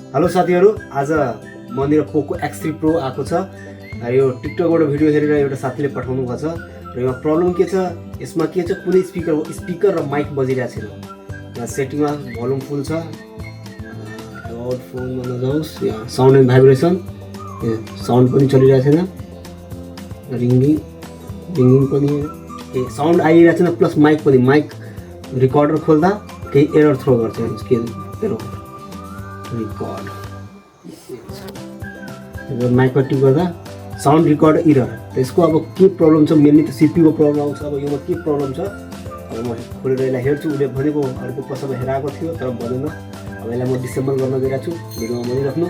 Hello साथीहरू, आज मन्दिर पोको X3 प्रो आएको छ। यो टिकटकबाट भिडियो हेरेर एउटा साथीले पठाउनु भएको छ र यसमा प्रब्लम के छ, यसमा के छ कुनै स्पिकर र माइक बजिरहेको छैन। यहाँ सेटिङमा भोल्युम फुल छ। अबाउट फोनमा नजाओस्, यहाँ साउन्ड एन्ड भाइब्रेसन, साउन्ड पनि चलिरहेको छैन। रिङ्गिङ पनि साउन्ड आइरहेको छैन, प्लस माइक पनि। माइक रिकर्डर खोल्दा केही एरर थ्रो गर्छ। रिकर्ड माइकमा टिप गर्दा साउन्ड रिकर्ड इरर। त्यसको अब के प्रब्लम छ, मेनली त सिपियूको प्रब्लम आउँछ। अब योमा के प्रब्लम छ अब म खोलेर यसलाई हेर्छु। उसले भनेको अर्को कसैमा हेराएको थियो तर भनेन। अब यसलाई म डिसेबल गर्न गइरहेको छु। भिडियोमा भनिराख्नु।